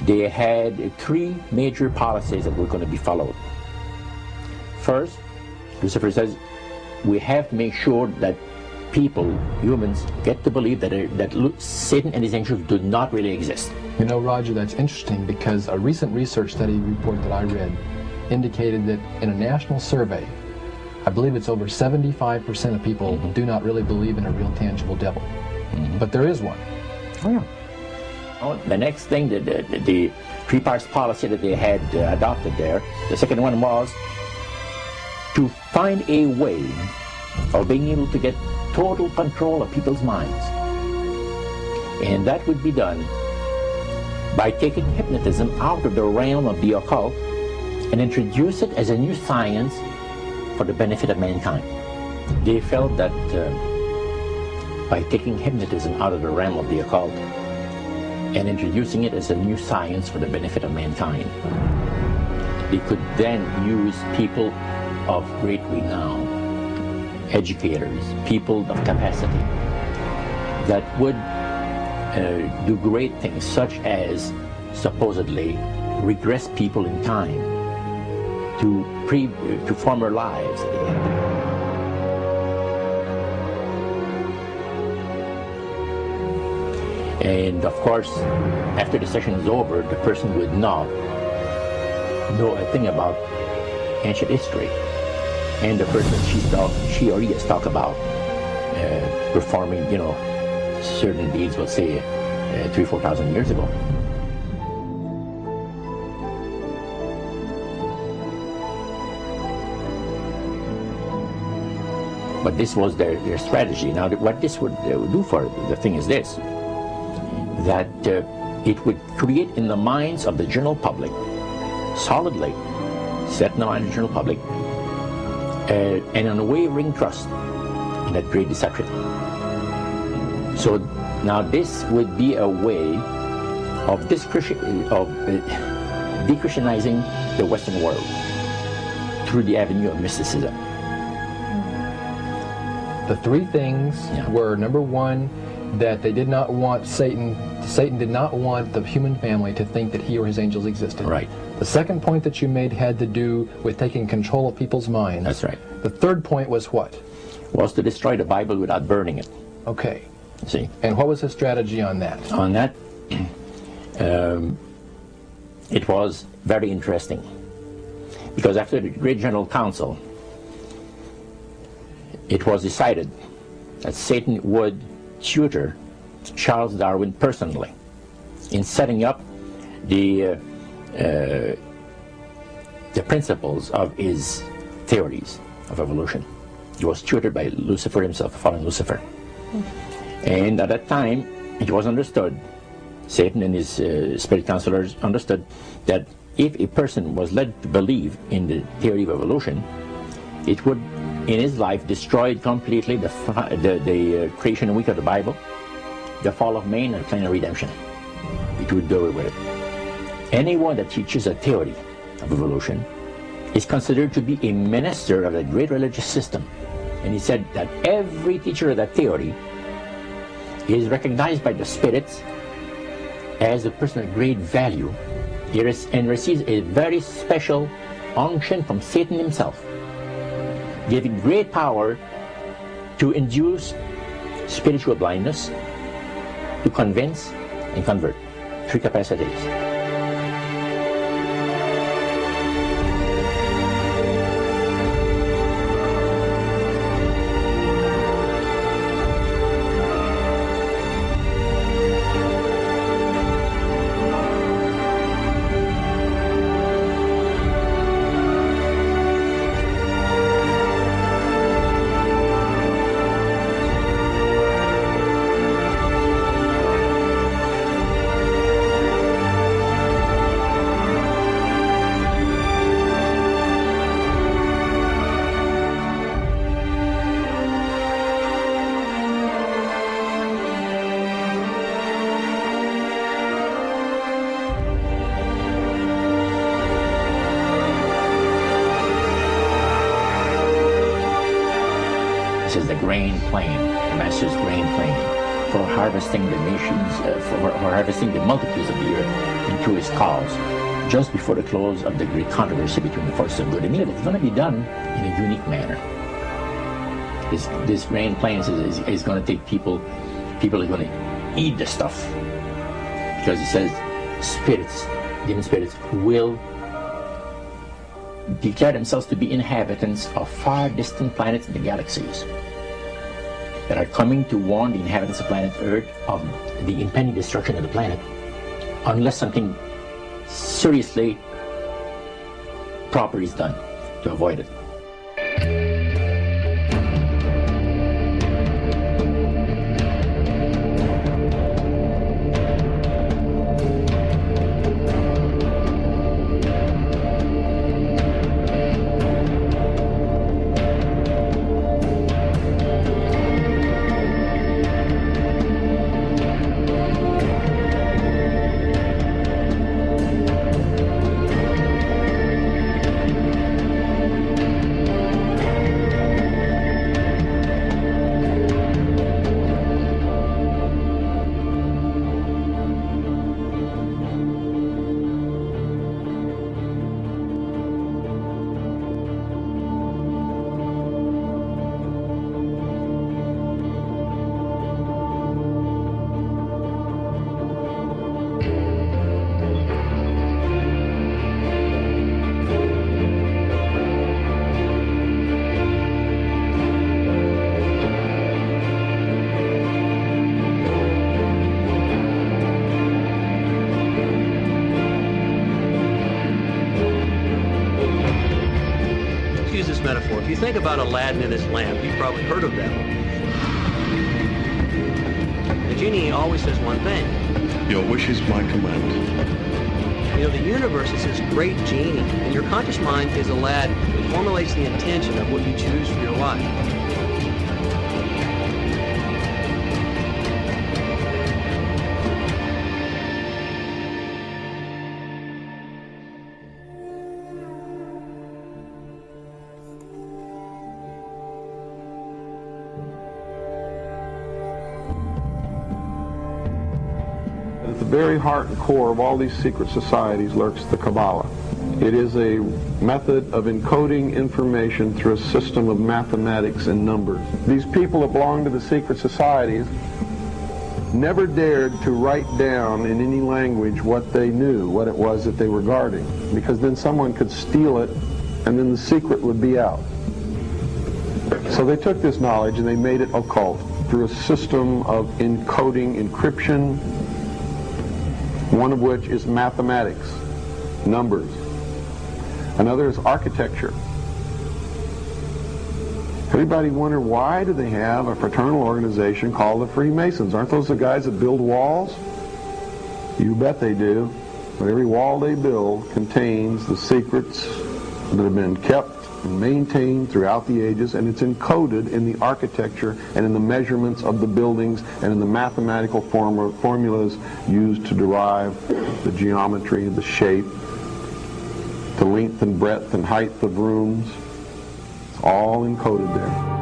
they had three major policies that were going to be followed. First, Lucifer says, we have to make sure that people, humans, get to believe that Satan and his angels do not really exist. You know, Roger, that's interesting because a recent research study report that I read indicated that in a national survey, I believe it's over 75% of people do not really believe in a real tangible devil. But there is one. Oh, yeah. Oh, the next thing, the three-parts policy that they had adopted there, the second one was to find a way of being able to get total control of people's minds. And that would be done by taking hypnotism out of the realm of the occult and introduce it as a new science for the benefit of mankind. They felt that by taking hypnotism out of the realm of the occult and introducing it as a new science for the benefit of mankind, they could then use people of great renown, educators, people of capacity, that would do great things, such as supposedly regress people in time to former lives that they had. And of course, after the session is over, the person would not know a thing about ancient history. And the person she or he has talked about performing, certain deeds, let's say 3,000 or 4,000 years ago. But this was their strategy. Now, what this would do for the thing is this, that it would create in the minds of the general public, solidly set in the mind of the general public, an unwavering trust in that great deception. So now this would be a way of de-Christianizing the Western world through the avenue of mysticism. The three things were, number one, that they did not want Satan did not want the human family to think that he or his angels existed. Right. The second point that you made had to do with taking control of people's minds. That's right. The third point was what? Was to destroy the Bible without burning it. Okay. See? And what was his strategy on that? On that, it was very interesting. Because after the Great General Council, it was decided that Satan would tutor Charles Darwin personally in setting up the principles of his theories of evolution. He was tutored by Lucifer himself, fallen Lucifer. And at that time, it was understood, Satan and his spirit counselors understood, that if a person was led to believe in the theory of evolution, it would, in his life, destroy completely the creation week of the Bible, the fall of man, and the plan of redemption. It would do away with it. Anyone that teaches a theory of evolution is considered to be a minister of a great religious system. And he said that every teacher of that theory is recognized by the spirits as a person of great value and receives a very special unction from Satan himself, giving great power to induce spiritual blindness, to convince and convert. Three capacities. This is the grain plane, the master's grain plane. for harvesting the nations, for harvesting the multitudes of the earth into his cause, just before the close of the great controversy between the forces of good and evil. It's going to be done in a unique manner. This grand plan is going to take people are going to eat the stuff, because it says spirits, demon spirits, will declare themselves to be inhabitants of far distant planets in the galaxies that are coming to warn the inhabitants of planet Earth of the impending destruction of the planet unless something seriously proper is done to avoid it. Metaphor. If you think about Aladdin and his lamp, you've probably heard of that one. The genie always says one thing. Your wish is my command. You know, the universe is this great genie, and your conscious mind is Aladdin. It formulates the intention of what you choose for your life. At the very heart and core of all these secret societies lurks the Kabbalah. It is a method of encoding information through a system of mathematics and numbers. These people that belong to the secret societies never dared to write down in any language what they knew, what it was that they were guarding, because then someone could steal it and then the secret would be out. So they took this knowledge and they made it occult through a system of encoding, encryption, one of which is mathematics, numbers. Another is architecture. Everybody wonder, why do they have a fraternal organization called the Freemasons? Aren't those the guys that build walls? You bet they do. But every wall they build contains the secrets that have been kept and maintained throughout the ages, and it's encoded in the architecture and in the measurements of the buildings and in the mathematical formulas used to derive the geometry, the shape, the length and breadth and height of rooms. It's all encoded there.